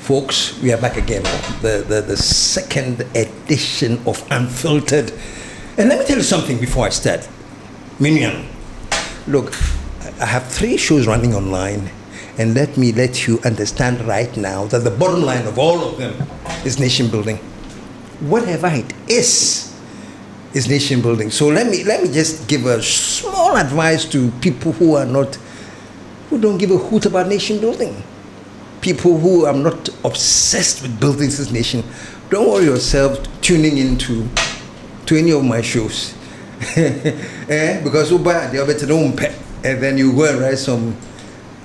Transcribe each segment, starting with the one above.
Folks, we are back again. The second edition of Unfiltered. And let me tell you something before I start. Minion, look, I have 3 shows running online, and let me let you understand right now that the bottom line of all of them is nation building. Whatever it is nation building. So let me just give a small advice to people who don't give a hoot about nation building. People who are not obsessed with building this nation. Don't worry yourself tuning into any of my shows. Because and then you go and write some,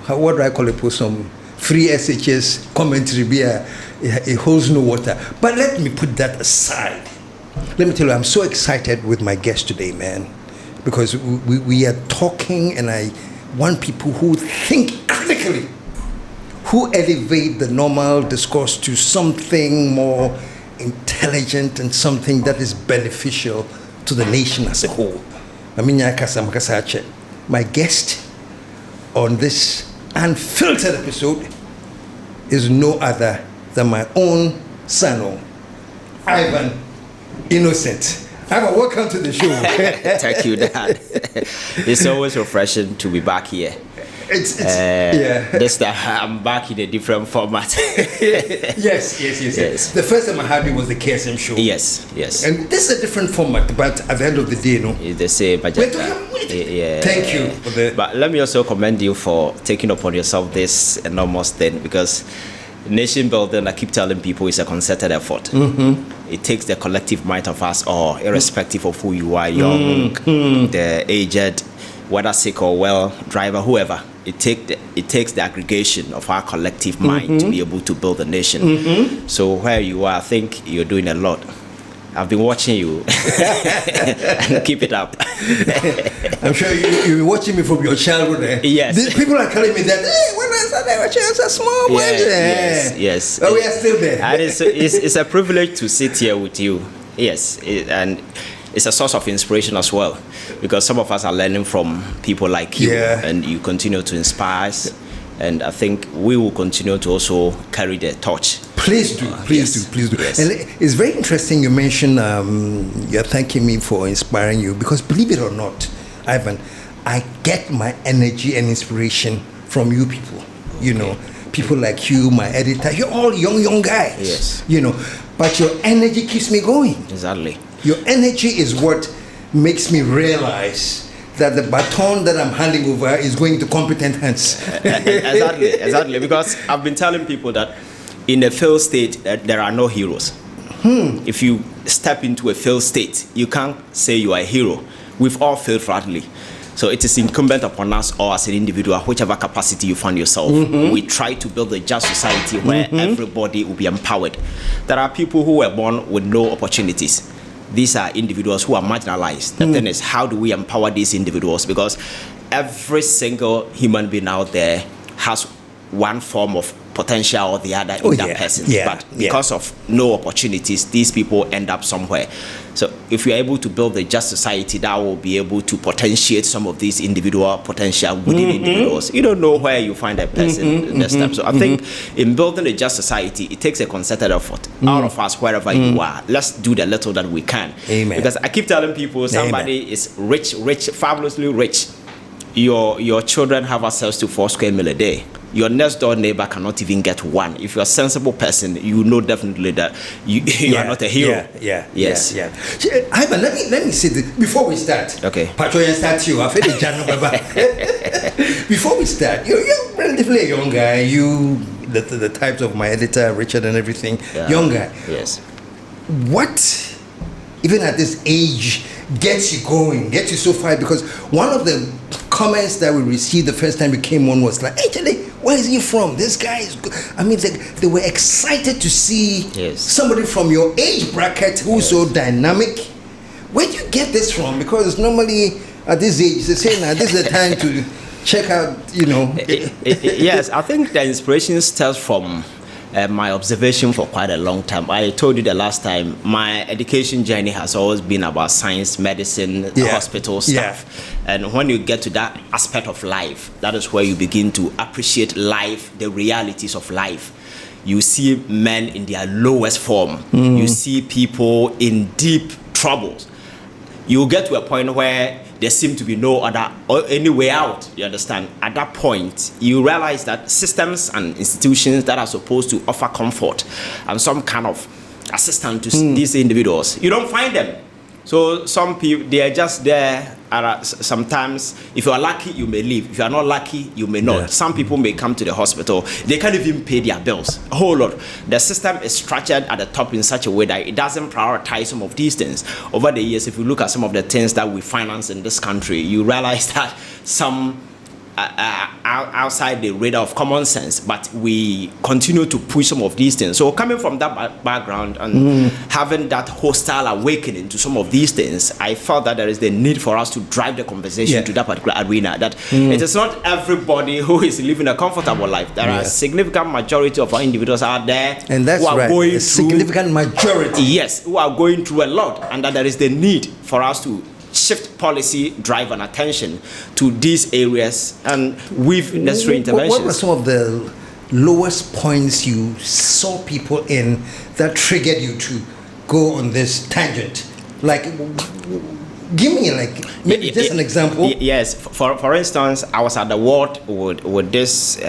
what do I call it, some free SHS commentary, it holds no water. But let me put that aside. Let me tell you, I'm so excited with my guest today, man, because we are talking, and I want people who think critically, who elevate the normal discourse to something more intelligent and something that is beneficial to the nation as a whole. My guest on this Unfiltered episode is no other than my own son, Ivan Innocent. Ivan, welcome to the show. Thank you, Dad. It's always refreshing to be back here. This time I'm back in a different format. Yes. The first time I had you was the KSM show. Yes. And this is a different format, but at the end of the day, it's the same. Wait. Yeah. Thank you for the. But let me also commend you for taking upon yourself this enormous thing, because nation building, I keep telling people, is a concerted effort. Mm-hmm. It takes the collective might of us all, irrespective of who you are, young, the aged, whether sick or well, driver, whoever. It takes the aggregation of our collective mind to be able to build a nation. So where you are, I think you're doing a lot. I've been watching you. And keep it up. I'm sure you've been watching me from your childhood. Yes. These people are telling me that, hey, when I was a small boy. Yes. Oh, we are still there. And it's a privilege to sit here with you. Yes. And it's a source of inspiration as well, because some of us are learning from people like you, and you continue to inspire us. And I think we will continue to also carry the torch. Please do. Yes. And it's very interesting you mentioned you're thanking me for inspiring you, because believe it or not, Ivan, I get my energy and inspiration from you people. You know, people like you, my editor, you're all young guys. Yes. You know, but your energy keeps me going. Exactly. Your energy is what makes me realize that the baton that I'm handing over is going to competent hands. Exactly. Because I've been telling people that in a failed state, there are no heroes. If you step into a failed state, you can't say you are a hero. We've all failed flatly. So it is incumbent upon us all as an individual, whichever capacity you find yourself. We try to build a just society where everybody will be empowered. There are people who were born with no opportunities. These are individuals who are marginalized. The thing is, how do we empower these individuals? Because every single human being out there has one form of potential or the other in that person. But because of no opportunities, these people end up somewhere. So if you're able to build a just society that will be able to potentiate some of these individual potential within individuals, you don't know where you find a person next time. So I think in building a just society, it takes a concerted effort. Out of us, wherever you are, let's do the little that we can. Amen. Because I keep telling people, somebody is rich, fabulously rich. Your children have access to 4 square meals a day. Your next door neighbor cannot even get one. If you're a sensible person, you know definitely that you are not a hero. Yes. Ivan, let me say this before we start. Okay. Patriotism start you. I've Before we start, you're relatively a young guy. You, the types of my editor, Richard, and everything. Young guy. Yes. What, even at this age, gets you going, gets you so far? Because one of the comments that we received the first time you came on was like, hey, Charlie, where is he from? This guy is good. I mean, they were excited to see somebody from your age bracket who's so dynamic. Where do you get this from? Because normally at this age, they say now this is the time to check out, you know. Yes, I think the inspiration stems from my observation for quite a long time. I told you the last time, my education journey has always been about science, medicine, hospital stuff. And when you get to that aspect of life, that is where you begin to appreciate life, the realities of life. you see men in their lowest form. You see people in deep troubles. You get to a point where there seems to be no other or any way out. You understand? At that point, you realize that systems and institutions that are supposed to offer comfort and some kind of assistance to these individuals, you don't find them. So some people, they are just there. Sometimes, if you are lucky, you may leave. If you are not lucky, you may not. Yeah. Some people may come to the hospital. They can't even pay their bills. A whole lot. The system is structured at the top in such a way that it doesn't prioritize some of these things. Over the years, if you look at some of the things that we finance in this country, you realize that some outside the radar of common sense, but we continue to push some of these things. So coming from that background and having that hostile awakening to some of these things, I felt that there is the need for us to drive the conversation to that particular arena, that it is not everybody who is living a comfortable life. There are a significant majority of our individuals out there and that's who are going a significant majority. Yes, who are going through a lot, and that there is the need for us to shift policy, drive and attention to these areas and with necessary interventions. What were some of the lowest points you saw people in that triggered you to go on this tangent? Like, give me maybe just an example. Yes, for instance, I was at the ward with this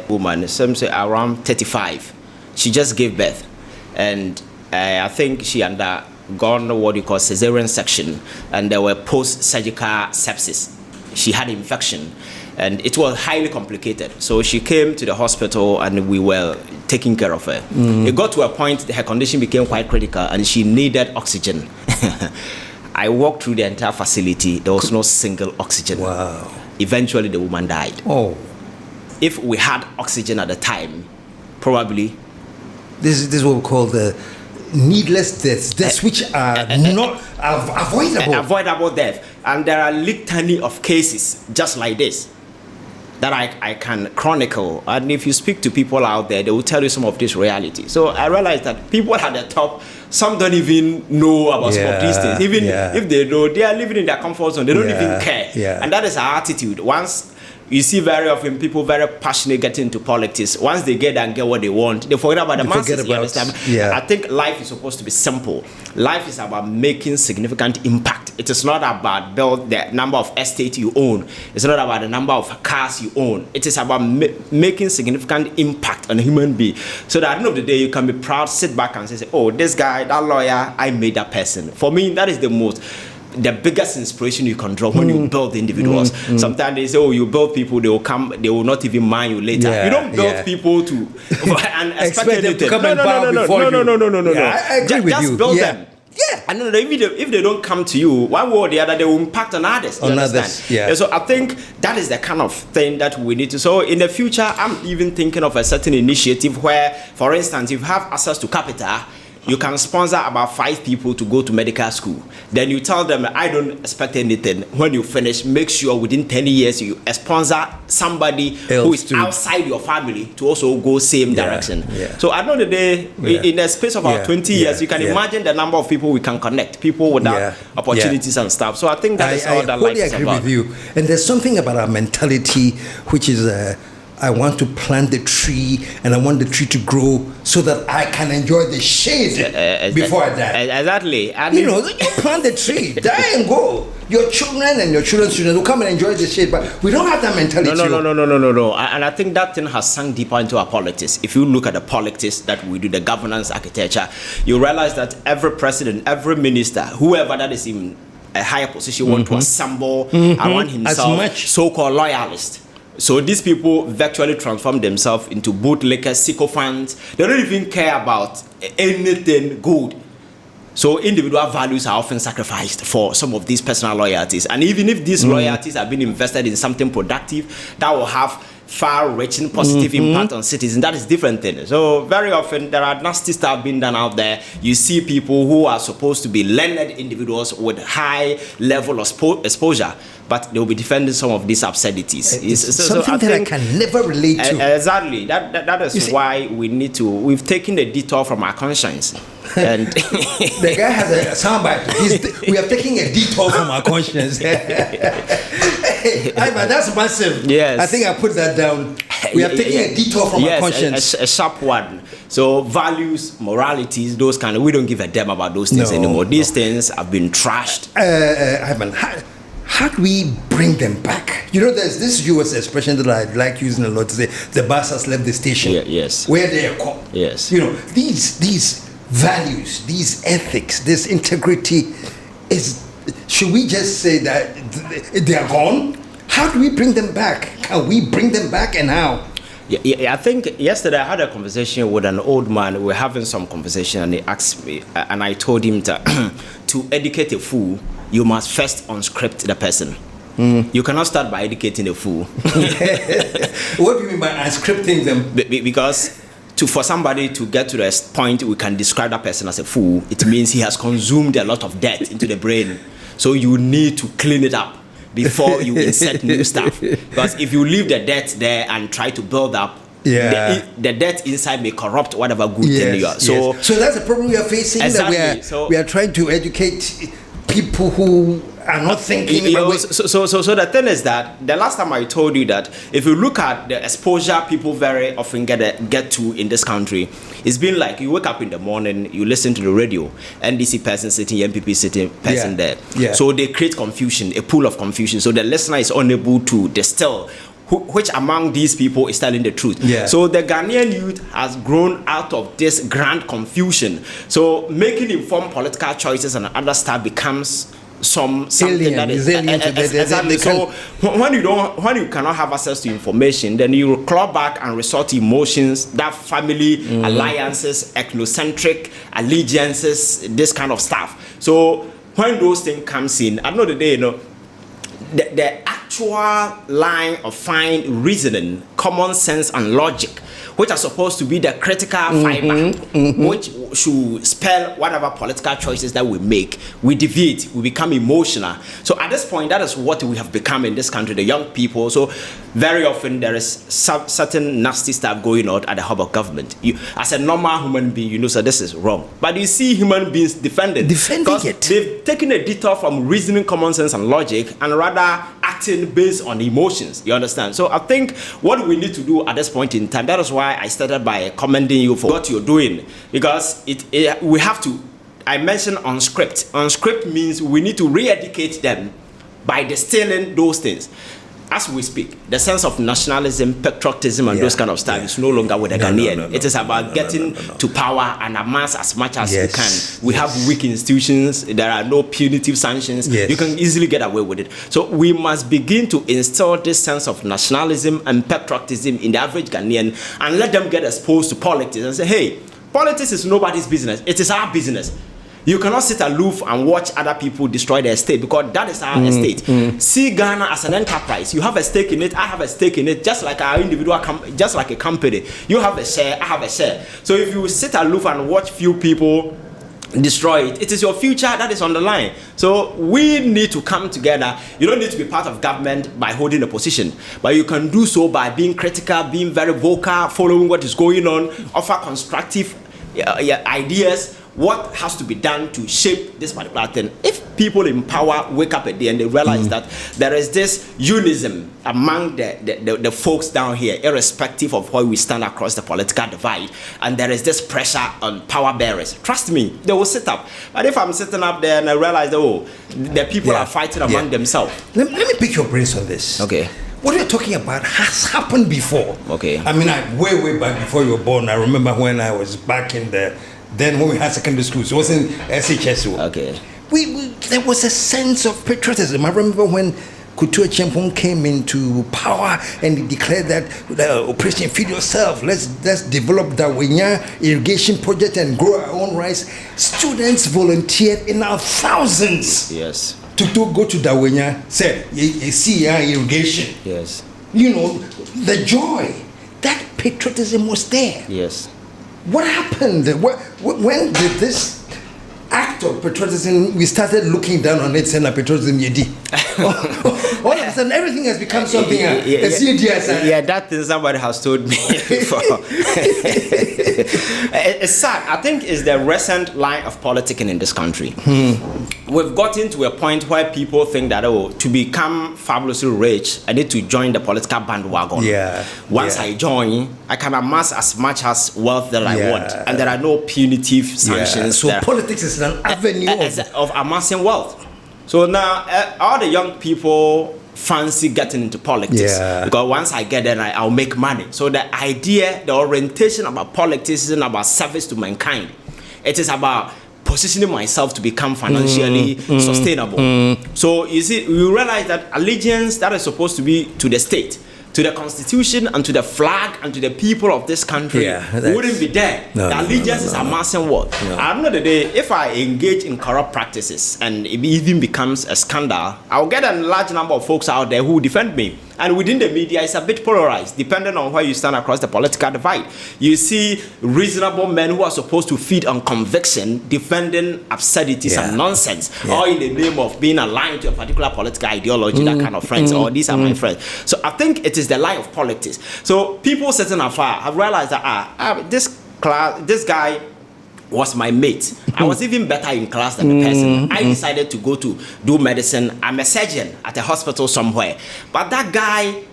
woman, some say around 35. She just gave birth, and I think she undergone what you call cesarean section, and there were post-surgical sepsis. She had infection, and it was highly complicated. So she came to the hospital, and we were taking care of her. It got to a point her condition became quite critical, and she needed oxygen. I walked through the entire facility. There was no single oxygen. Wow. Eventually, the woman died. Oh. If we had oxygen at the time, probably. This is what we call the needless deaths, which are not avoidable. Avoidable death. And there are litany of cases just like this that I can chronicle. And if you speak to people out there, they will tell you some of this reality. So I realized that people at the top, some don't even know about some of these things. Even if they know, they are living in their comfort zone. They don't even care. And that is our attitude. Once you see very often people very passionate getting into politics. Once they get and get what they want, they forget about the masses. You understand? I think life is supposed to be simple. Life is about making significant impact. It is not about the number of estate you own. It's not about the number of cars you own. It is about making significant impact on a human being. So that at the end of the day, you can be proud, sit back and say, oh, this guy, that lawyer, I made that person. For me, that is the biggest inspiration you can draw when you build individuals. Sometimes they say, oh, you build people, they will come, they will not even mind you later. You don't build people to and expect them to come and bow before you. No. I agree with just you. Build them. And then if they don't come to you, one way or the other, they will impact on others. On others, And so I think that is the kind of thing that we need to. So in the future, I'm even thinking of a certain initiative where, for instance, if you have access to capital, you can sponsor about 5 people to go to medical school. Then you tell them, I don't expect anything. When you finish, make sure within 10 years you sponsor somebody who is outside your family to also go same direction. So at the end of the day, in the space of about 20 years, you can imagine the number of people we can connect, people without opportunities and stuff. So I think that is all that life is about. I totally agree with you. And there's something about our mentality, which is I want to plant the tree and I want the tree to grow so that I can enjoy the shade before I die. Exactly. You plant the tree, die and go. Your children and your children's children will come and enjoy the shade, but we don't have that mentality. No. And I think that thing has sunk deeper into our politics. If you look at the politics that we do, the governance architecture, you realize that every president, every minister, whoever that is in a higher position want to assemble around himself so-called loyalists. So these people virtually transform themselves into bootlickers, sycophants. They don't even care about anything good. So individual values are often sacrificed for some of these personal loyalties. And even if these loyalties have been invested in something productive that will have far-reaching positive impact on citizens, that is different thing. So very often there are nasty stuff being done out there. You see people who are supposed to be learned individuals with high level of exposure, but they will be defending some of these absurdities. Something that I can never relate to. Exactly. That is why we need to. We've taken the detour from our conscience. And the guy has a soundbite. We are taking a detour from our conscience. Ivan, that's massive. Yes. I think I put that down. We are taking a detour from our conscience. A sharp one. So values, moralities, those kind of, we don't give a damn about those things anymore. These things have been trashed. Ivan, how do we bring them back? You know, there's this US expression that I like using a lot to say, the bus has left the station. Yes. Where they are called. Yes. You know, these values, these ethics, this integrity should we just say that they are gone? How do we bring them back? Can we bring them back, and how? Yeah, I think yesterday I had a conversation with an old man. We were having some conversation, and he asked me, and I told him that to educate a fool, you must first unscript the person. You cannot start by educating a fool. What do you mean by unscripting them? Because for somebody to get to the point we can describe that person as a fool, it means he has consumed a lot of dirt into the brain. So you need to clean it up before you insert new stuff. Because if you leave the dirt there and try to build up, the dirt inside may corrupt whatever good thing you are. So that's the problem we are facing. Exactly. That we are trying to educate people who are not thinking. So the thing is that the last time I told you that if you look at the exposure people very often get to in this country, it's been like you wake up in the morning, you listen to the radio, NDC person sitting, MPP sitting person there. Yeah. So they create confusion, a pool of confusion. So the listener is unable to distill which among these people is telling the truth. Yeah. So the Ghanaian youth has grown out of this grand confusion. So making informed political choices and other stuff becomes something that is exactly. So when you cannot have access to information, then you claw back and resort to emotions, that family alliances, ethnocentric allegiances, this kind of stuff. So when those things comes in, at the end of the day, you know, the actual line of fine reasoning, common sense and logic, which are supposed to be the critical fiber, which should spell whatever political choices that we make, we deviate, we become emotional. So at this point, that is what we have become in this country, the young people. So very often there is certain nasty stuff going on at the hub of government. You, as a normal human being, you know, so this is wrong. But you see human beings defending it. They've taken a detour from reasoning, common sense and logic and rather acting based on emotions. You understand? So I think what we need to do at this point in time, that is why I started by commending you for what you're doing, because we have to. I mentioned unscript. Unscript means we need to re-educate them by distilling those things. As we speak, the sense of nationalism, patriotism, and those kind of stuff is no longer with the Ghanaian. It is about getting to power and amass as much as you can. We have weak institutions. There are no punitive sanctions. You can easily get away with it. So we must begin to instill this sense of nationalism and patriotism in the average Ghanaian and let them get exposed to politics and say, hey, politics is nobody's business. It is our business. You cannot sit aloof and watch other people destroy their state, because that is our estate. See Ghana as an enterprise. You have a stake in it, I have a stake in it, just like our individual, just like a company. You have a share, I have a share. So if you sit aloof and watch few people destroy it, it is your future that is on the line. So we need to come together. You don't need to be part of government by holding a position, but you can do so by being critical, being very vocal, following what is going on, offer constructive ideas. What has to be done to shape this particular thing? If people in power wake up a day and they realize that there is this unism among the folks down here, irrespective of where we stand across the political divide, and there is this pressure on power bearers, trust me, they will sit up. But if I'm sitting up there and I realize that, the people are fighting among themselves. Let me pick your brains on this. Okay. What you're talking about has happened before. Okay. I mean, way back before you were born. I remember when I was back in then when we had secondary schools, it wasn't SHSO. Okay. There was a sense of patriotism. I remember when Kutu Chempong came into power and he declared that Operation Feed Yourself, let's develop the Wenya irrigation project and grow our own rice. Students volunteered in our thousands. Yes. To go to Dawenya, say, you see irrigation. Yes. You know, the joy, that patriotism was there. Yes. What happened? When did this act of patriotism, we started looking down on it, saying patriotism yedi? All of a sudden, everything has become something that thing somebody has told me before. it's sad. I think it's the recent line of politicking in this country. We've gotten to a point where people think that, to become fabulously rich, I need to join the political bandwagon. Once I join, I can amass as much as wealth that I want, and there are no punitive sanctions. So politics is an avenue of amassing wealth. So now all the young people fancy getting into politics because once I get there, I'll make money. So the idea, the orientation about politics isn't about service to mankind. It is about positioning myself to become financially sustainable. So you see, you realize that allegiance that is supposed to be to the state, to the constitution, and to the flag, and to the people of this country wouldn't be there. The allegiance is amassing wealth. At the end of the day, if I engage in corrupt practices and it even becomes a scandal, I'll get a large number of folks out there who defend me. And within the media, it's a bit polarized, depending on where you stand across the political divide. You see reasonable men who are supposed to feed on conviction defending absurdities and nonsense, or in the name of being aligned to a particular political ideology, that kind of friends, or these are my friends. So I think it is the lie of politics. So people sitting afar have realized that this guy was my mate. I was even better in class than the person. I decided to go to do medicine. I'm a surgeon at a hospital somewhere. But that guy,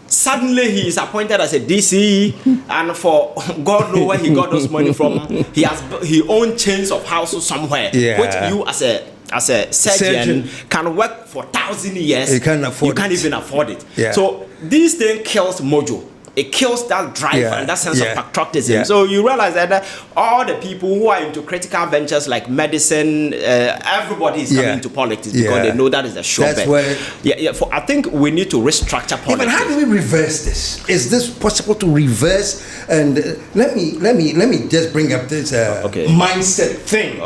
suddenly he is appointed as a DC, and for God knows where he got those money from. He owns chains of houses somewhere, which you as a surgeon can work for 1,000 years. You can't even afford it. So this thing kills mojo. It kills that drive and that sense of patriotism. So you realize that all the people who are into critical ventures like medicine, everybody is coming into politics because they know that is a sure bet. I think we need to restructure politics. But how do we reverse this? Is this possible to reverse? And let me just bring up this mindset thing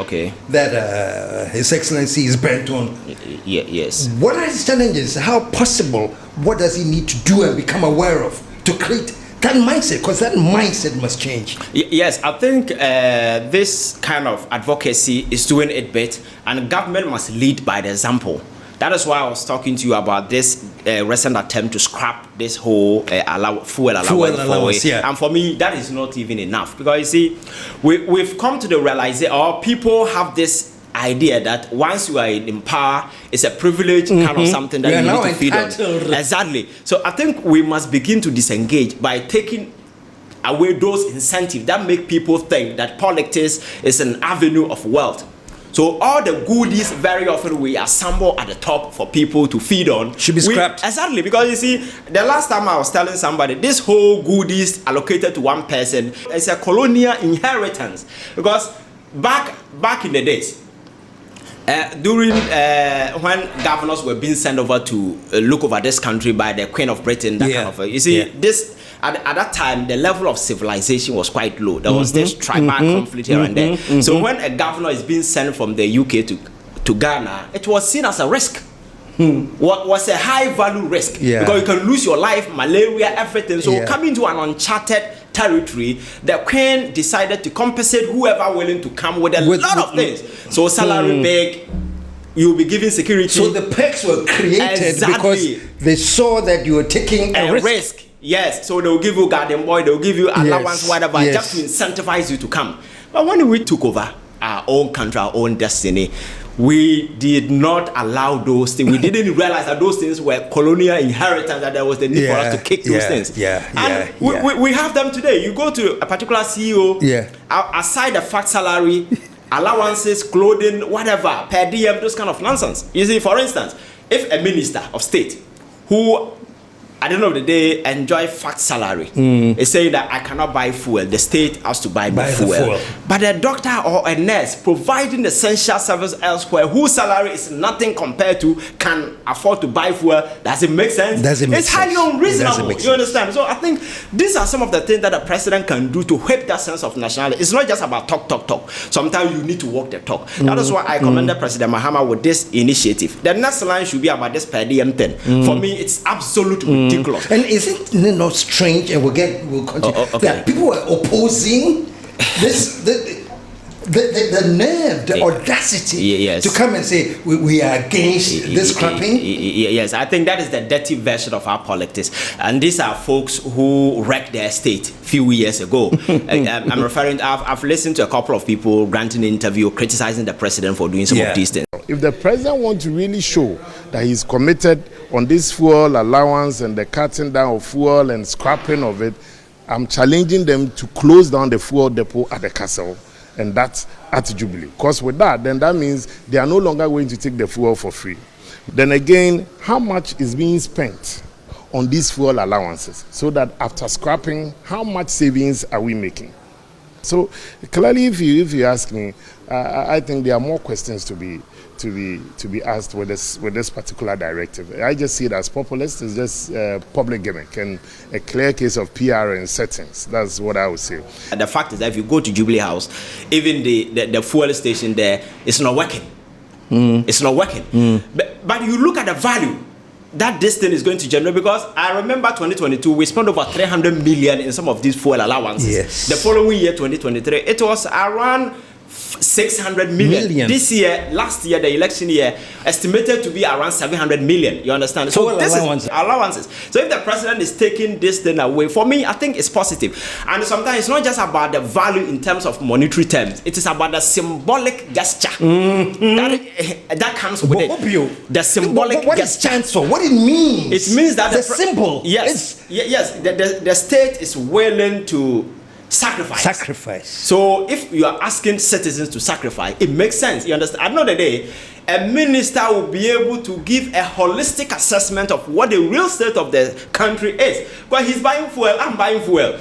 that His Excellency is bent on. Yes. What are his challenges? How possible? What does he need to do and become aware of to create that mindset? Because that mindset must change. Yes, I think this kind of advocacy is doing it bit, and government must lead by the example. That is why I was talking to you about this recent attempt to scrap this whole fuel allowance. And for me, that is not even enough, because you see, we've come to the realization, or people have this idea that once you are in power, it's a privilege kind of something that you need to feed on. Exactly. So I think we must begin to disengage by taking away those incentives that make people think that politics is an avenue of wealth. So all the goodies very often we assemble at the top for people to feed on should be scrapped. Exactly, because you see, the last time I was telling somebody, this whole goodies allocated to one person is a colonial inheritance. Because back in the days, during when governors were being sent over to look over this country by the Queen of Britain, kind of you see this at that time the level of civilization was quite low. There was this tribal conflict here and there. So when a governor is being sent from the UK to Ghana, it was seen as a risk. What was a high value risk, because you can lose your life, malaria, everything. So coming to an uncharted territory, the Queen decided to compensate whoever willing to come with a lot of things. So salary big, you'll be given security. So the perks were created because they saw that you were taking a risk. Yes, so they'll give you garden boy, they'll give you allowance, whatever, just to incentivize you to come. But when we took over our own country, our own destiny, we did not allow those things. We didn't realize that those things were colonial inheritance, that there was the need for us to kick those things. We have them today. You go to a particular CEO, aside the fact salary, allowances, clothing, whatever, per diem, those kind of nonsense. You see, for instance, if a minister of state who at the end of the day enjoy fat salary is saying that I cannot buy fuel, the state has to buy me fuel. But a doctor or a nurse providing essential service elsewhere whose salary is nothing compared to can afford to buy fuel, does it make sense? It's highly unreasonable. You understand? So I think these are some of the things that the president can do to whip that sense of nationality. It's not just about talk. Sometimes you need to walk the talk. That is why I commended President Mahama with this initiative. The next line should be about this per diem thing. For me, it's absolutely ridiculous. And is it not strange? And we'll continue. That people were opposing this. the nerve, the audacity to come and say we are against this scrapping. Yes, I think that is the dirty version of our politics. And these are folks who wrecked their state a few years ago. I'm referring to, I've listened to a couple of people granting an interview criticizing the president for doing some of these things. If the president wants to really show that he's committed on this fuel allowance and the cutting down of fuel and scrapping of it, I'm challenging them to close down the fuel depot at the castle, and that's at Jubilee. Because with that, then that means they are no longer going to take the fuel for free. Then again, how much is being spent on these fuel allowances? So that after scrapping, how much savings are we making? So clearly, if you ask me, I think there are more questions to be asked with this particular directive. I just see it as populist. It's just public gimmick and a clear case of PR and settings. That's what I would say. And the fact is that if you go to Jubilee House, even the fuel station there, it's not working. It's not working. But you look at the value that this thing is going to generate, because I remember 2022 we spent over 300 million in some of these fuel allowances. Yes. The following year, 2023, it was around 600 million. This year, last year, the election year, estimated to be around 700 million. You understand? So this is allowances. So if the president is taking this thing away, for me, I think it's positive. And sometimes it's not just about the value in terms of monetary terms. It is about the symbolic gesture that comes with it. The symbolic what gesture. It stands for, what it means. It means that the symbol. Yes, the state is willing to sacrifice. So if you are asking citizens to sacrifice, it makes sense. You understand? At the end of the day, a minister will be able to give a holistic assessment of what the real state of the country is. Because he's buying fuel, I'm buying fuel.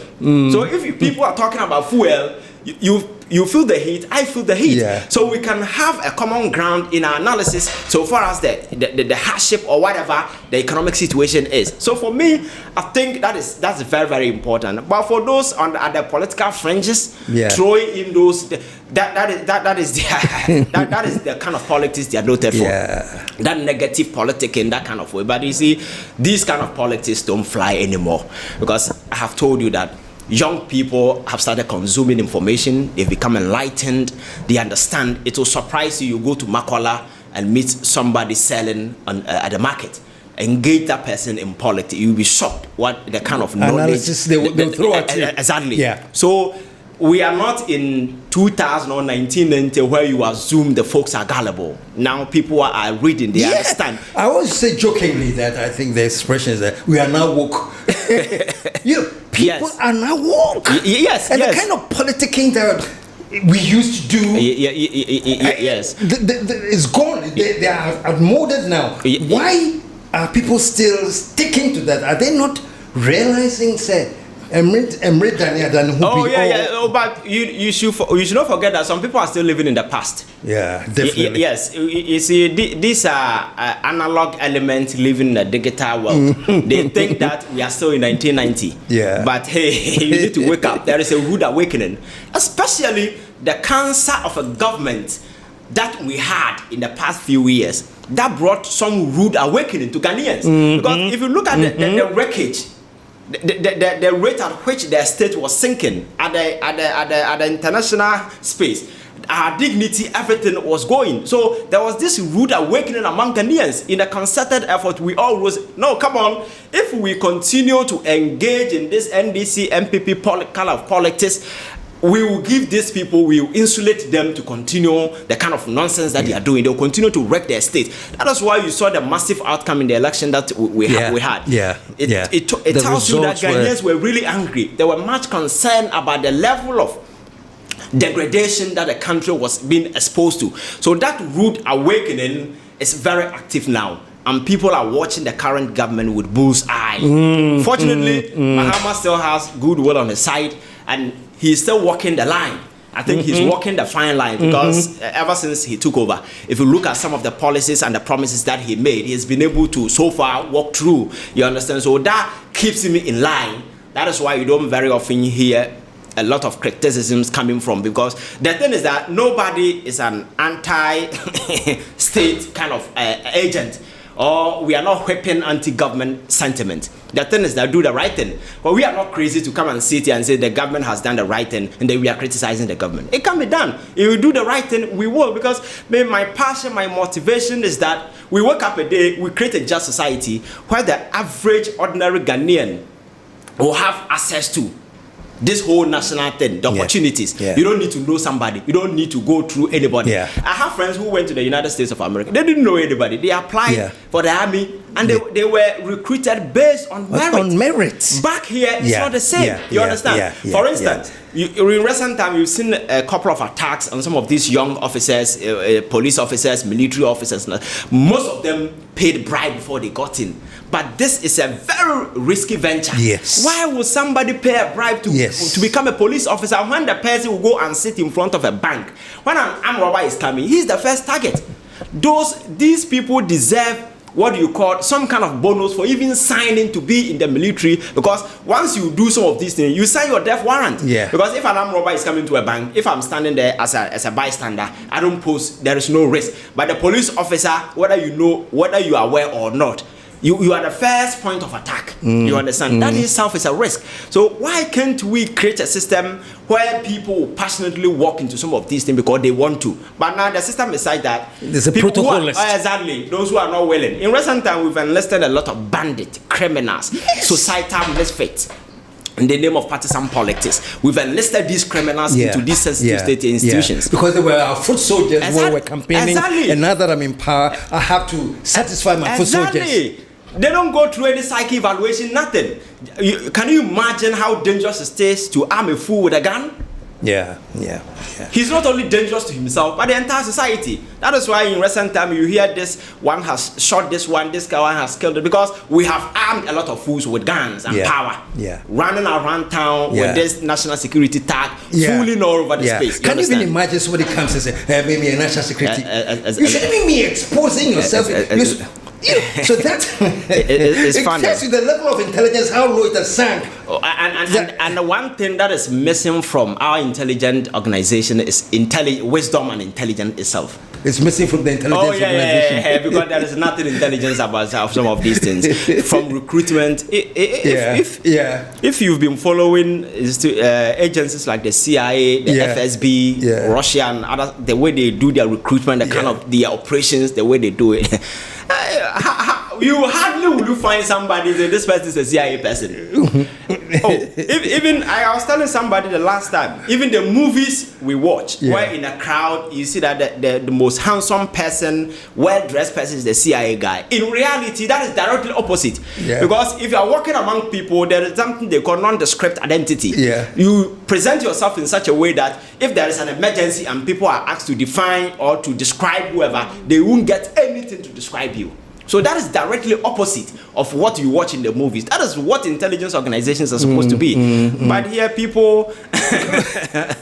So if people are talking about fuel, you feel the heat, I feel the heat. So we can have a common ground in our analysis so far as the hardship or whatever the economic situation is. So for me, I think that's very, very important. But for those at the political fringes, throwing in those that is the kind of politics they are noted for. That negative politicking, that kind of way. But you see, these kind of politics don't fly anymore, because I have told you that young people have started consuming information. They've become enlightened. They understand. It will surprise you. You go to Makola and meet somebody selling at the market. Engage that person in politics. You'll be shocked what the kind of knowledge they'll throw at you. Exactly. So we are not in 2000 or 1990 where you assume the folks are gullible. Now people are reading. They understand. I always say jokingly that I think the expression is that we are now woke. People are now woke. And the kind of politicking that we used to do, it's gone. They are outmoded now. Why are people still sticking to that? Are they not realizing, say, but you should not forget that some people are still living in the past. Definitely. Yes, you see, these are analog elements living in a digital world. They think that we are still in 1990. But hey, you need to wake up. There is a rude awakening, especially the cancer of a government that we had in the past few years. That brought some rude awakening to Ghanaians. Because if you look at the wreckage, the rate at which the state was sinking at the international space, our dignity, everything was going. So there was this rude awakening among Ghanaians. In a concerted effort, we all rose. No, come on. If we continue to engage in this NDC, MPP kind of politics, we will give these people, we will insulate them to continue the kind of nonsense that they are doing. They will continue to wreck their state. That is why you saw the massive outcome in the election that we had. It tells you that Ghanaians were really angry. They were much concerned about the level of degradation that the country was being exposed to. So that rude awakening is very active now. And people are watching the current government with bull's eye. Fortunately, Mahama still has goodwill on his side, and he's still walking the line. I think he's walking the fine line, because ever since he took over, if you look at some of the policies and the promises that he made, he's been able to so far walk through. You understand? So that keeps him in line. That is why you don't very often hear a lot of criticisms coming from, because the thing is that nobody is an anti-state kind of agent. or we are not whipping anti-government sentiment. The thing is that do the right thing. But we are not crazy to come and sit here and say the government has done the right thing and then we are criticizing the government. It can be done. If we do the right thing, we will. Because my passion, my motivation is that we wake up a day, we create a just society where the average ordinary Ghanaian will have access to this whole national thing, the opportunities. Yeah. You don't need to know somebody. You don't need to go through anybody. Yeah. I have friends who went to the United States of America. They didn't know anybody. They applied for the army and they were recruited based on merit. On merit. Back here, it's not the same. You understand? For instance, in recent time, you've seen a couple of attacks on some of these young officers, police officers, military officers. Most of them paid bribe before they got in. But this is a very risky venture. Yes. Why would somebody pay a bribe to become a police officer when the person will go and sit in front of a bank? When an armed robber is coming, he's the first target. These people deserve what you call some kind of bonus for even signing to be in the military, because once you do some of these things, you sign your death warrant. Yeah. Because if an armed robber is coming to a bank, if I'm standing there as a bystander, I don't pose, there is no risk. But the police officer, whether you are aware or not, you are the first point of attack. You understand? That itself is a risk. So why can't we create a system where people will passionately walk into some of these things because they want to? But now the system is like that. There's a protocol list. Exactly. Those who are not willing. In recent time, we've enlisted a lot of bandits, criminals, societal misfits. In the name of partisan politics, we've enlisted these criminals into these sensitive state institutions. Because they were our foot soldiers who were campaigning. And now that I'm in power, I have to satisfy my foot soldiers. They don't go through any psyche evaluation, nothing. Can you imagine how dangerous it is to arm a fool with a gun? Yeah. He's not only dangerous to himself, but the entire society. That is why in recent time you hear this one has shot this one guy has killed it, because we have armed a lot of fools with guns and power. Running around town with this national security tag, fooling all over the space. Can you even imagine somebody comes and says, hey, maybe a national security? You shouldn't even be exposing yourself. So that it's funny. It tells you the level of intelligence, how low it has sunk. And the one thing that is missing from our intelligent organization is wisdom and intelligence itself. It's missing from the intelligence organization. Because there is nothing intelligence about some of these things. From recruitment, if you've been following agencies like the CIA, the FSB, Russia, and others, the way they do their recruitment, the kind of their operations, the way they do it. You hardly will find somebody that this person is a CIA person. Even I was telling somebody the last time, even the movies we watch, where in a crowd you see that the most handsome person, well-dressed person is the CIA guy. In reality, that is directly opposite. Because if you are walking among people, there is something they call nondescript identity. You present yourself in such a way that if there is an emergency and people are asked to define or to describe whoever, they won't get anything to describe you. So that is directly opposite of what you watch in the movies. That is what intelligence organizations are supposed to be. But here people...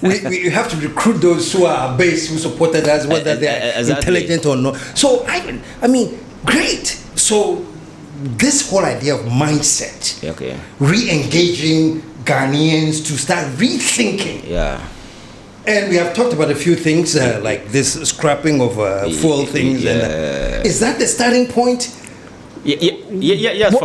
we have to recruit those who are base, who supported us, whether they're intelligent or not. So, I mean, great. So this whole idea of mindset, re-engaging Ghanaians to start rethinking. And we have talked about a few things like this scrapping of fuel things. Is that the starting point? Yes.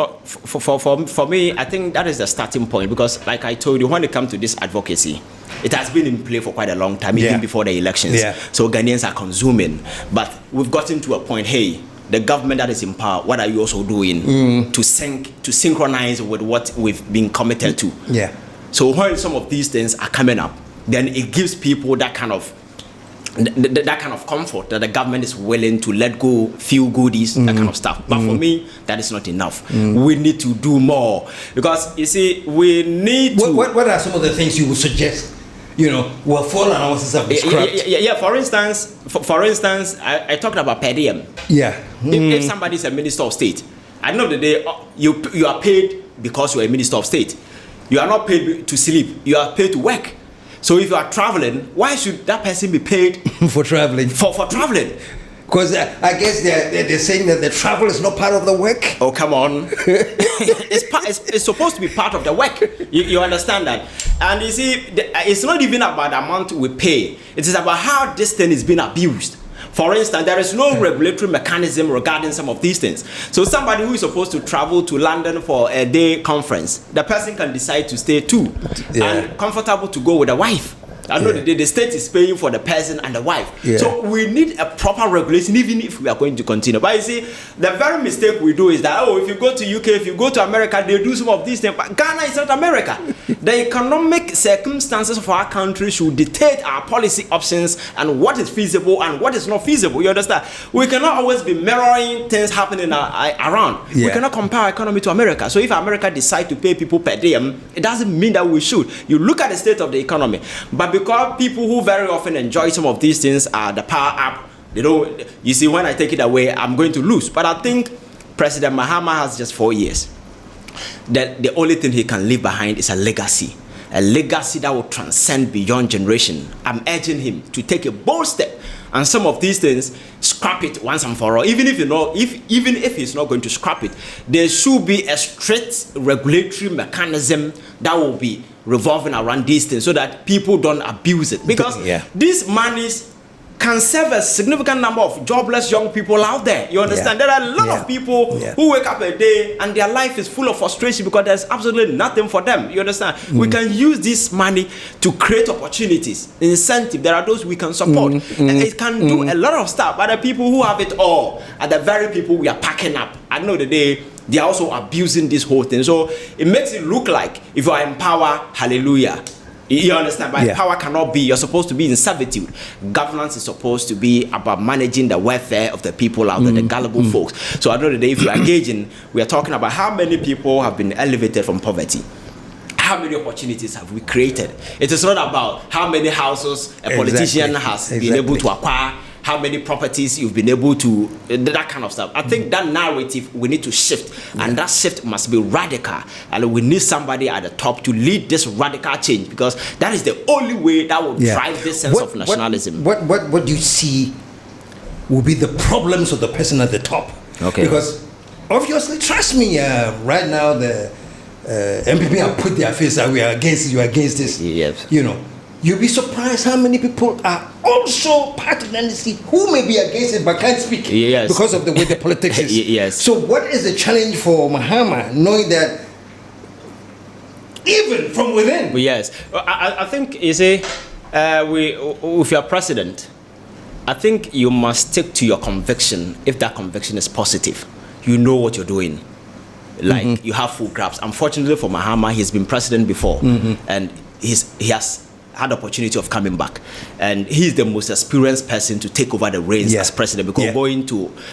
For me, I think that is the starting point, because, like I told you, when it comes to this advocacy, it has been in play for quite a long time, even before the elections. So Ghanaians are consuming, but we've gotten to a point. Hey, the government that is in power, what are you also doing to synchronize with what we've been committed to? So when some of these things are coming up, then it gives people that kind of comfort that the government is willing to let go few goodies, that kind of stuff. But for me, that is not enough. We need to do more, because you see, we need to. What are some of the things you would suggest? Full allowances have been scrapped. For instance, I talked about per diem. If somebody is a minister of state, at the end of the day, you are paid because you are a minister of state. You are not paid to sleep. You are paid to work. So if you are traveling, why should that person be paid for traveling? For traveling? Because I guess they're saying that the travel is not part of the work. Oh, come on. It's supposed to be part of the work. You understand that? And you see, it's not even about the amount we pay. It is about how this thing is being abused. For instance, there is no regulatory mechanism regarding some of these things. So somebody who is supposed to travel to London for a day conference, the person can decide to stay too, and comfortable to go with a wife. I know the state is paying for the person and the wife. So we need a proper regulation, even if we are going to continue. But you see, the very mistake we do is that, if you go to UK, if you go to America, they do some of these things. But Ghana is not America. The economic circumstances of our country should dictate our policy options and what is feasible and what is not feasible. You understand? We cannot always be mirroring things happening around. We cannot compare our economy to America. So if America decides to pay people per diem, it doesn't mean that we should. You look at the state of the economy. But because people who very often enjoy some of these things are the power up, you see, when I take it away, I'm going to lose. But I think President Mahama has just 4 years. That the only thing he can leave behind is a legacy that will transcend beyond generation. I'm urging him to take a bold step, and some of these things, scrap it once and for all. Even if he's not going to scrap it, there should be a strict regulatory mechanism that will be revolving around these things so that people don't abuse it. Because these monies can serve a significant number of jobless young people out there. You understand? There are a lot of people who wake up a day and their life is full of frustration because there's absolutely nothing for them. You understand? We can use this money to create opportunities, incentive. There are those we can support. And it can do a lot of stuff. But the people who have it all are the very people we are packing up. At the end of the day, they are also abusing this whole thing. So it makes it look like if you are in power, hallelujah. You understand? But power cannot be. You're supposed to be in servitude. Governance is supposed to be about managing the welfare of the people out there, the gullible folks. So at the end of the day, if you are engaging, we are talking about how many people have been elevated from poverty. How many opportunities have we created? It is not about how many houses a politician has been able to acquire, how many properties you've been able to, that kind of stuff. I think that narrative we need to shift, and that shift must be radical. And we need somebody at the top to lead this radical change, because that is the only way that will drive this sense of nationalism. What do you see will be the problems of the person at the top? Okay. Because obviously, trust me, right now the MPP have put their face that we are against this, you are against this. Yes. You know. You'll be surprised how many people are also part of the NDC who may be against it but can't speak because of the way the politics is. So what is the challenge for Mahama, knowing that even from within? Yes. I think, you see, if you're president, I think you must stick to your conviction if that conviction is positive. You know what you're doing. Like, you have full grasp. Unfortunately for Mahama, he's been president before, and he has had the opportunity of coming back, and he's the most experienced person to take over the reins as president, because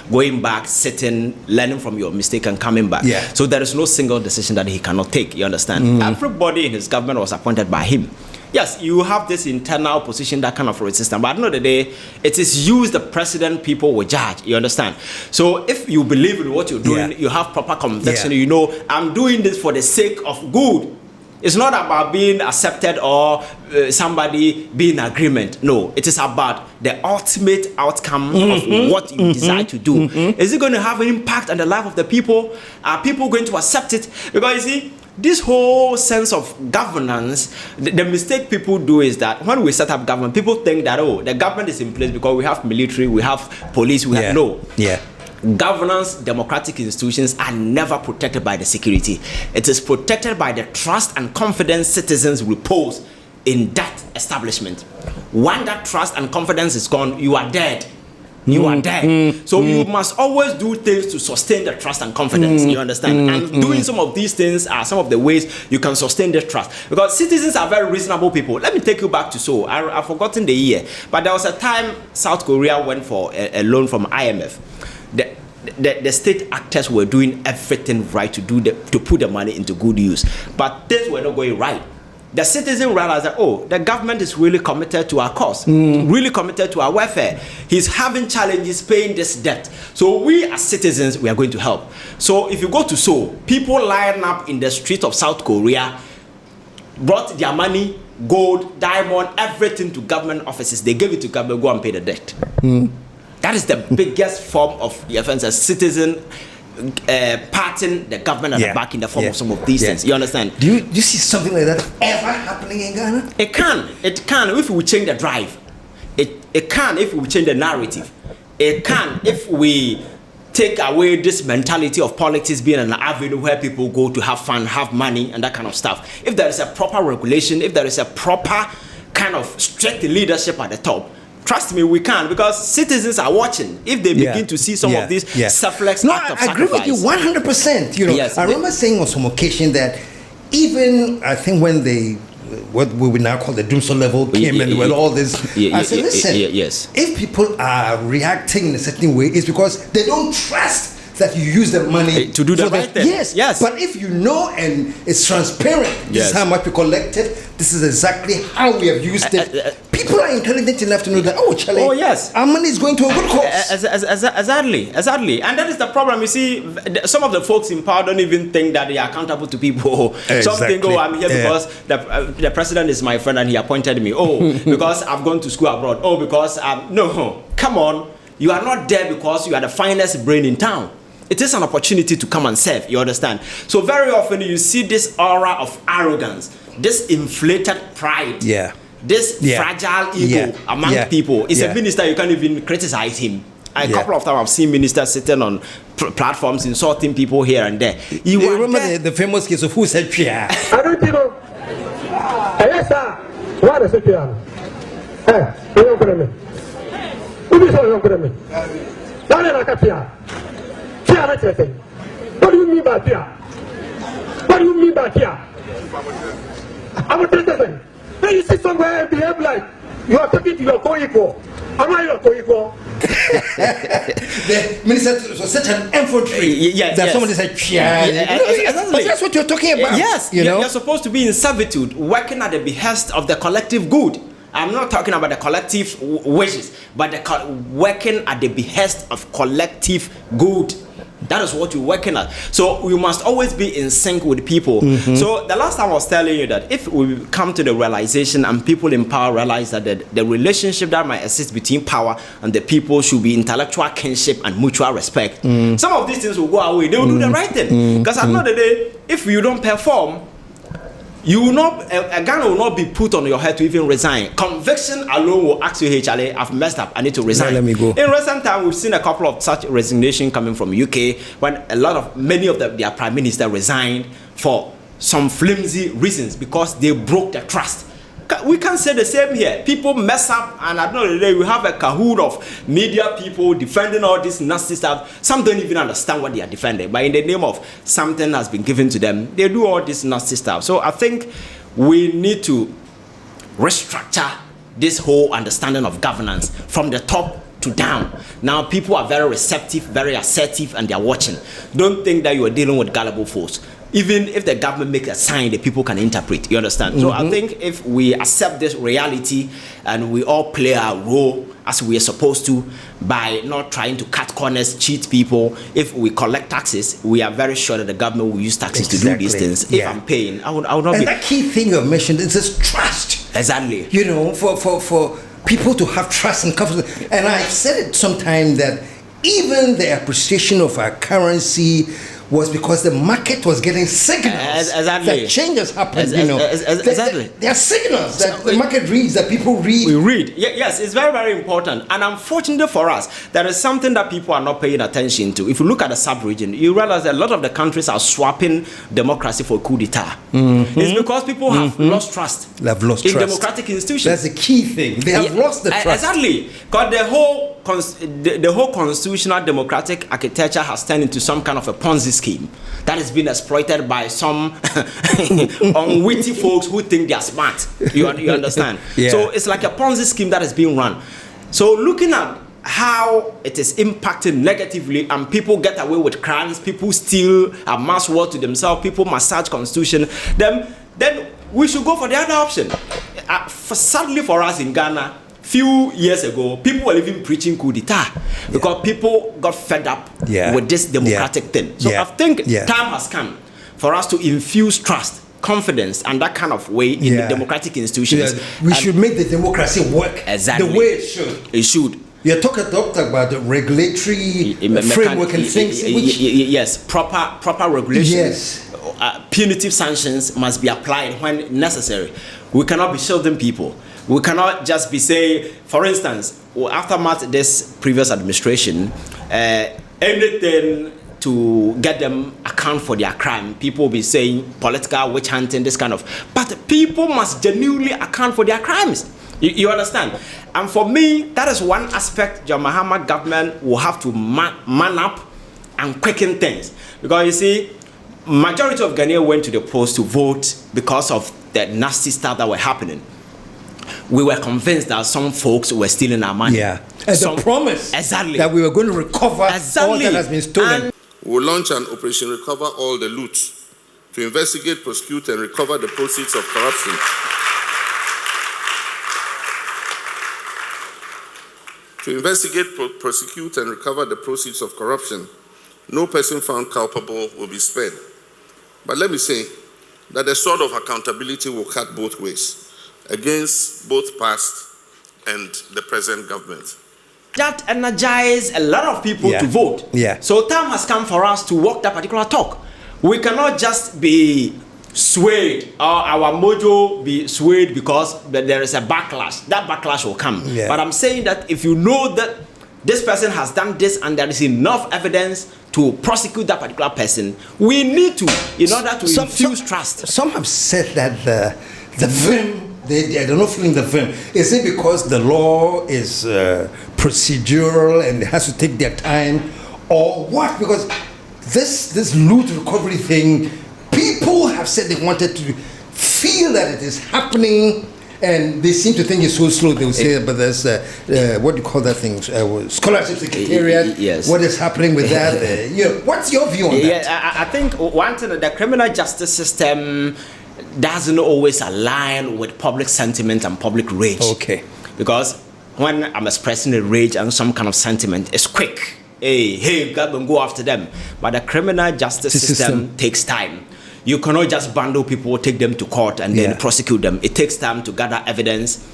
going back, sitting, learning from your mistake and coming back. So there is no single decision that he cannot take. You understand? Everybody in his government was appointed by him. Yes, you have this internal opposition, that kind of resistance, but at the end of the day, it is you, the president, people will judge. You understand? So if you believe in what you're doing, you have proper conviction, you know, I'm doing this for the sake of good. It's not about being accepted or somebody being in agreement. No, it is about the ultimate outcome of what you decide to do. Is it going to have an impact on the life of the people? Are people going to accept it? Because you see, this whole sense of governance, the mistake people do is that when we set up government, people think that, the government is in place because we have military, we have police, we have governance, democratic institutions are never protected by the security. It is protected by the trust and confidence citizens repose in that establishment. When that trust and confidence is gone, you are dead. You are dead. So you must always do things to sustain the trust and confidence. You understand? And doing some of these things are some of the ways you can sustain the trust. Because citizens are very reasonable people. Let me take you back to Seoul. I've forgotten the year, but there was a time South Korea went for a loan from IMF. The state actors were doing everything right to put the money into good use, but things were not going right. The citizen realized that, the government is really committed to our cause, really committed to our welfare. He's having challenges paying this debt. So we as citizens, we are going to help. So if you go to Seoul, people line up in the street of South Korea, brought their money, gold, diamond, everything to government offices. They gave it to government, go and pay the debt. That is the biggest form of defense, a citizen parting the government at the back in the form of some of these things. You understand? Do you see something like that ever happening in Ghana? It can if we change the drive. It can if we change the narrative. It can if we take away this mentality of politics being an avenue where people go to have fun, have money, and that kind of stuff. If there is a proper regulation, if there is a proper kind of strict leadership at the top, trust me, we can, because citizens are watching. If they begin to see some of these selfless acts of sacrifice. I agree with you 100%. You know, Yes, I remember saying on some occasion that even I think when they what we would now call the doomsday level came in with all this, I said, listen, if people are reacting in a certain way, it's because they don't trust that you use the money to do the right thing. Yes. But if you know and it's transparent, this is how much we collected, this is exactly how we have used it. People are intelligent enough to know that, our money is going to a good cause. Exactly. And that is the problem. You see, some of the folks in power don't even think that they are accountable to people. Some think, I'm here because the president is my friend and he appointed me. Because I've gone to school abroad. Because no, come on. You are not there because you are the finest brain in town. It is an opportunity to come and serve, you understand? So very often you see this aura of arrogance, this inflated pride, this fragile ego among people. It's a minister, you can't even criticize him. A couple of times I've seen ministers sitting on platforms insulting people here and there. You remember the famous case of who said Kyei? I don't know. Yes, sir. What is it? Hey, you don't know. Who is your government? What do you mean by Kyei? What do you mean by Kyei? I'm a citizen. When you sit somewhere and behave like you are talking to your co-equal, am I your co-equal? The minister was such an infantry that somebody said Kyei. But that's what you're talking about. Yes, you're supposed to be in servitude, working at the behest of the collective good. I'm not talking about the collective wishes, but working at the behest of collective good. That is what you're working at. So we must always be in sync with people. So the last time I was telling you that if we come to the realization and people in power realize that the relationship that might exist between power and the people should be intellectual kinship and mutual respect, some of these things will go away. They will do the right thing. Because at the end of the day, if you don't perform, you will not, a gun will not be put on your head to even resign. Conviction alone will ask you, hey Charlie, I've messed up, I need to resign. Let me go. In recent time, we've seen a couple of such resignation coming from UK when many of their prime minister resigned for some flimsy reasons because they broke the trust. We can't say the same here. People mess up, and at the end of the day, we have a cahoot of media people defending all this nasty stuff. Some don't even understand what they are defending, but in the name of something has been given to them, they do all this nasty stuff. So I think we need to restructure this whole understanding of governance from the top to down. Now people are very receptive, very assertive, and they are watching. Don't think that you are dealing with gullible folks. Even if the government makes a sign, the people can interpret. You understand? So I think if we accept this reality and we all play our role as we are supposed to by not trying to cut corners, cheat people, if we collect taxes, we are very sure that the government will use taxes to do these things. If I'm paying, I would not and be. That key thing you mentioned is this trust. Exactly. You know, for people to have trust and confidence. And I've said it sometime that even the appreciation of our currency was because the market was getting signals that changes happened. Exactly. There are signals that the market reads, that people read. We read. Yes, it's very, very important. And unfortunately for us, there is something that people are not paying attention to. If you look at the sub-region, you realize that a lot of the countries are swapping democracy for coup d'etat. It's because people have lost trust. They have lost in trust. Democratic institutions. That's the key thing. They have lost the trust. Exactly. Because the whole constitutional democratic architecture has turned into some kind of a Ponzi scheme that has been exploited by some unwitty folks who think they are smart. You understand? So it's like a Ponzi scheme that is being run. So looking at how it is impacting negatively and people get away with crimes, people steal, amass wealth to themselves, people massage constitution, then we should go for the other option. Sadly for us in Ghana, few years ago, people were even preaching coup d'etat because people got fed up with this democratic thing. So I think time has come for us to infuse trust, confidence, and that kind of way in the democratic institutions. We should make the democracy work the way it should. It should. You're talking about the regulatory framework and things. Yes, proper regulations. Yes. Punitive sanctions must be applied when necessary. We cannot be shielding people. We cannot just be saying, for instance, after this previous administration, anything to get them account for their crime, people will be saying political witch hunting, this kind of. But people must genuinely account for their crimes. You understand? And for me, that is one aspect the Mahama government will have to man up and quicken things. Because you see, majority of Ghanaians went to the polls to vote because of the nasty stuff that were happening. We were convinced that some folks were stealing our money. Yeah. And the promise that we were going to recover all that has been stolen. And we will launch an operation Recover All the Loot to investigate, prosecute, and recover the proceeds of corruption. To investigate, prosecute, and recover the proceeds of corruption, no person found culpable will be spared. But let me say that the sword of accountability will cut both ways, against both past and the present government. That energized a lot of people to vote. Yeah. So time has come for us to walk that particular talk. We cannot just be swayed or our mojo be swayed because there is a backlash. That backlash will come. Yeah. But I'm saying that if you know that this person has done this and there is enough evidence to prosecute that particular person, we need to, in order to infuse trust. Some have said that the vim, they are not feeling the vim. Is it because the law is procedural and it has to take their time, or what? Because this loot recovery thing, people have said they wanted to feel that it is happening, and they seem to think it's so slow. They will say, but there's what do you call that thing? Scholarship Secretariat. Yes. What is happening with that? What's your view on that? Yeah, I think one thing, the criminal justice system doesn't always align with public sentiment and public rage. Okay. Because when I'm expressing a rage and some kind of sentiment, it's quick. Hey, go after them. But the criminal justice system takes time. You cannot just bundle people, take them to court, and then prosecute them. It takes time to gather evidence,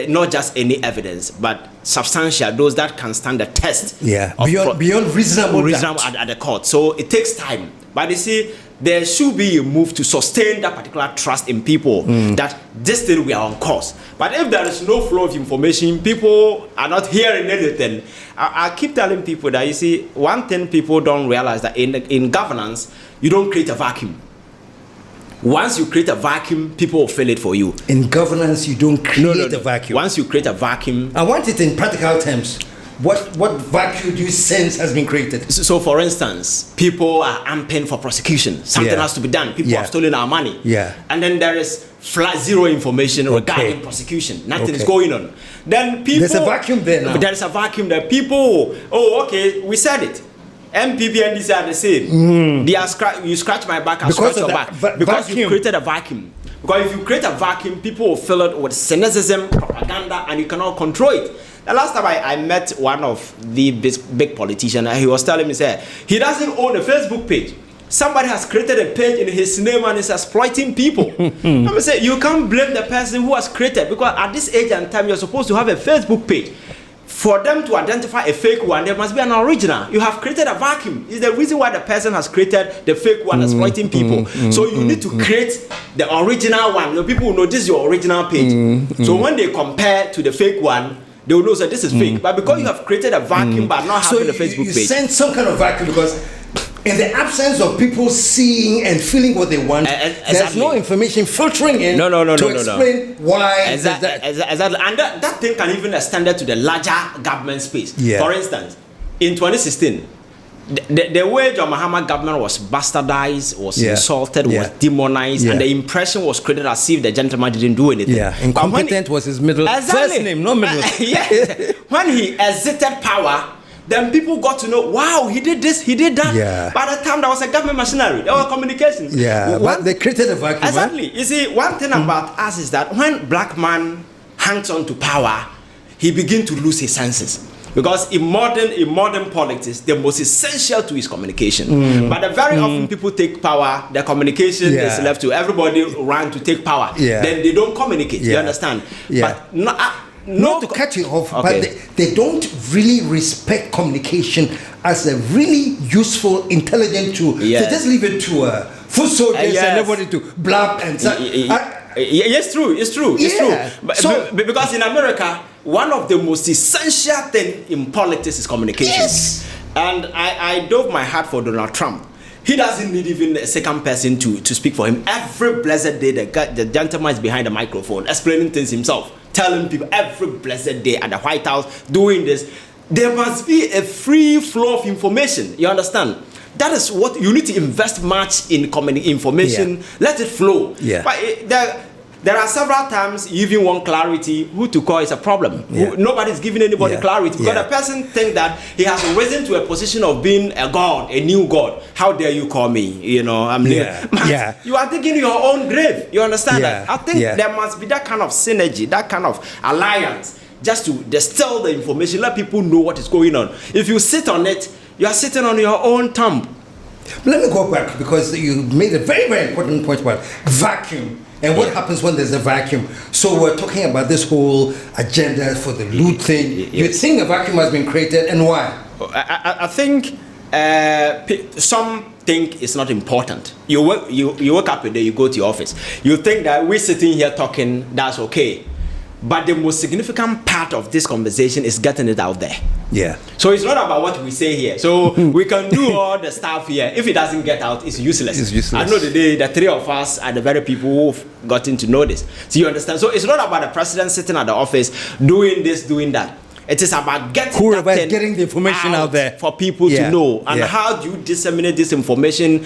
not just any evidence, but substantial, those that can stand the test. Yeah, beyond reasonable at the court. So it takes time. But you see, there should be a move to sustain that particular trust in people that this thing we are on course. But if there is no flow of information, people are not hearing anything. I keep telling people that, you see, one thing people don't realize that in governance, you don't create a vacuum. Once you create a vacuum, people will fill it for you. In governance, you don't create a vacuum. Once you create a vacuum, I want it in practical terms. What vacuum do you sense has been created? So for instance, people are amping for prosecution. Something has to be done. People have stolen our money. Yeah. And then there is zero information regarding prosecution. Nothing is going on. Then people... There's a vacuum there now. There is a vacuum there. People, we said it. MPP and NDC are the same. They are you scratch my back, I scratch your back. Because you created a vacuum. Because if you create a vacuum, people will fill it with cynicism, propaganda, and you cannot control it. The last time I met one of the big politicians, he was telling me, he doesn't own a Facebook page. Somebody has created a page in his name and is exploiting people. I'm saying, you can't blame the person who has created, because at this age and time, you're supposed to have a Facebook page. For them to identify a fake one, there must be an original. You have created a vacuum. It's the reason why the person has created the fake one, exploiting people. So you need to create the original one. People will know this is your original page. So when they compare to the fake one, they will know that this is fake. But because you have created a vacuum by not having a Facebook page. You send some kind of vacuum because in the absence of people seeing and feeling what they want, there's no information filtering in to explain why. Exactly. And that thing can even extend it to the larger government space. Yeah. For instance, in 2016, the way the Mahama government was bastardized, was insulted, was demonized, and the impression was created as if the gentleman didn't do anything. Yeah, incompetent was his first name, no middle. Yes. When he exited power, then people got to know, wow, he did this, he did that. Yeah. By the time there was a government machinery, there was communication. Yeah, but they created a vacuum. Exactly. You see, one thing about us is that when black man hangs on to power, he begins to lose his senses. Because in modern politics, the most essential to is communication. But very often people take power, the communication is left to everybody run to take power. Yeah. Then they don't communicate. You understand? Yeah. But not to cut you off, but they don't really respect communication as a really useful, intelligent tool. They just leave it to foot soldiers and everybody to blab and It's true. It's true. Because in America, one of the most essential things in politics is communication. Yes. And I dove my heart for Donald Trump. He doesn't need even a second person to speak for him. Every blessed day, the gentleman is behind the microphone, explaining things himself, telling people every blessed day at the White House, doing this. There must be a free flow of information. You understand? That is what you need to invest much in information. Yeah. Let it flow. Yeah. But there are several times you even want clarity. Who to call is a problem. Yeah. Nobody's giving anybody clarity because the person thinks that he has risen to a position of being a god, a new god. How dare you call me? You know, I'm new. You are digging your own grave. You understand that? I think there must be that kind of synergy, that kind of alliance, just to distill the information, let people know what is going on. If you sit on it, you are sitting on your own thumb. Let me go back because you made a very, very important point about vacuum and what happens when there's a vacuum. So we're talking about this whole agenda for the loot thing. You think a vacuum has been created, and why? I think some think it's not important. You wake up a day, you go to your office. You think that we're sitting here talking, that's okay. But the most significant part of this conversation is getting it out there. Yeah. So it's not about what we say here. So we can do all the stuff here. If it doesn't get out, it's useless. It's useless. I know the three of us are the very people who've gotten to know this. So you understand? So it's not about the president sitting at the office doing this, doing that. It is about getting the information out there for people to know. And how do you disseminate this information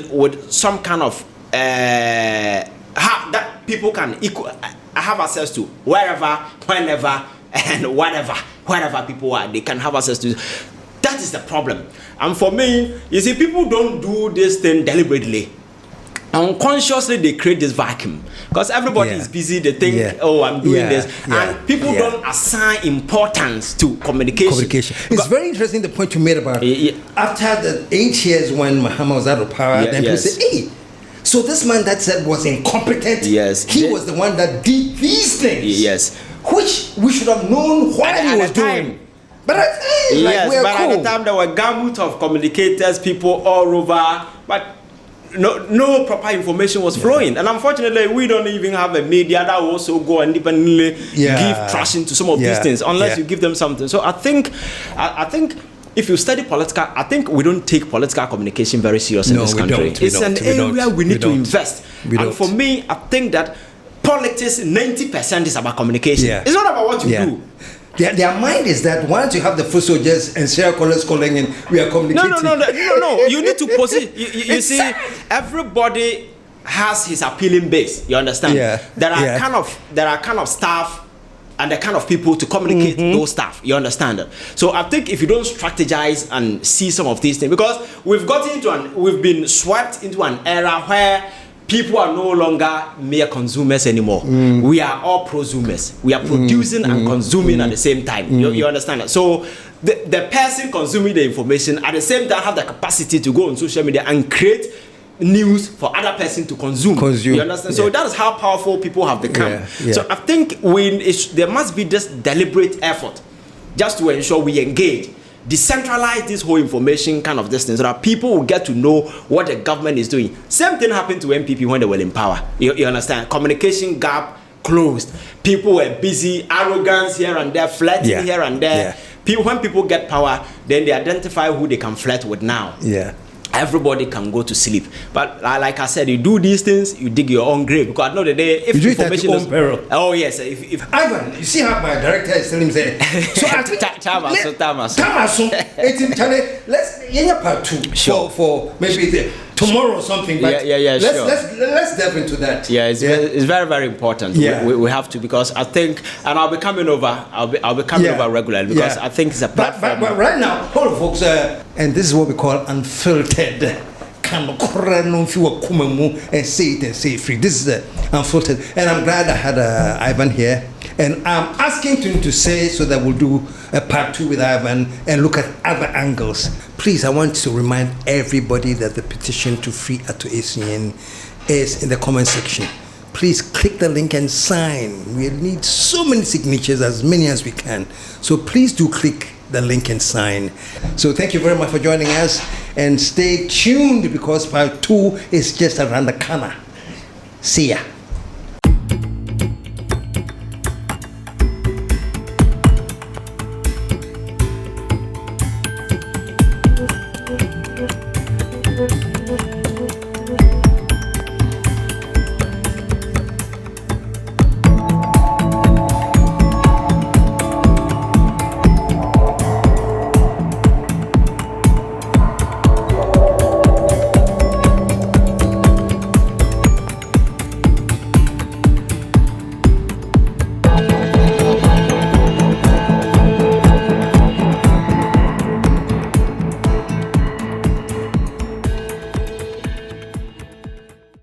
with some kind of how that people can have access to wherever, whenever, and wherever people are, they can have access to. That is the problem. And for me, you see, people don't do this thing deliberately. Unconsciously, they create this vacuum because everybody is busy. They think, "Oh, I'm doing this," and people don't assign importance to communication. It's very interesting the point you made about after the 8 years when Mahama was out of power. Then people say, "Hey, so this man that said was incompetent. Yes, he was the one that did these things. Yes, which we should have known what he was doing." But at the time there were gamut of communicators, people all over, but no proper information was flowing. And unfortunately, we don't even have a media that will also go and independently give traction to some of these things unless you give them something. So I think if you study political, I think we don't take political communication very serious in this country. It's an area we need to invest. And for me, I think that politics 90% is about communication. It's not about what you do. Their mind is that once you have the foot soldiers and serial callers calling in, we are communicating. No. You need to position. You see, everybody has his appealing base. You understand? There are kind of staff and the kind of people to communicate those stuff. You understand? So I think if you don't strategize and see some of these things, because we've been swept into an era where people are no longer mere consumers anymore. We are all prosumers. We are producing and consuming at the same time. You understand that? So the person consuming the information at the same time have the capacity to go on social media and create news for other person to consume. You understand? So that is how powerful people have become. So I think there must be this deliberate effort just to ensure we engage. Decentralize this whole information kind of distance so that people will get to know what the government is doing. Same thing happened to MPP when they were in power. You understand? Communication gap closed. People were busy, arrogance here and there, flirting here and there. When people get power, then they identify who they can flirt with now. Everybody can go to sleep. But like I said, you do these things, you dig your own grave. Because at the end of the day, if you information is... peril. Oh, yes. If Ivan, you see how my director is telling me, so I think... Tamaso. Let's part 2 for maybe tomorrow or something. But let's delve into that. It's very, very important. We have to, because I think, and I'll be coming over. I'll be coming over regularly because I think it's a platform. But right now, hold on, folks. And this is what we call unfiltered. And say it and say it free. This is unfiltered. And I'm glad I had Ivan here. And I'm asking him to say so that we'll do a part 2 with Ivan and look at other angles. Please, I want to remind everybody that the petition to free Ato Essien is in the comment section. Please click the link and sign. We need so many signatures, as many as we can. So please do click the link and sign. So thank you very much for joining us, and stay tuned because part 2 is just around the corner. See ya.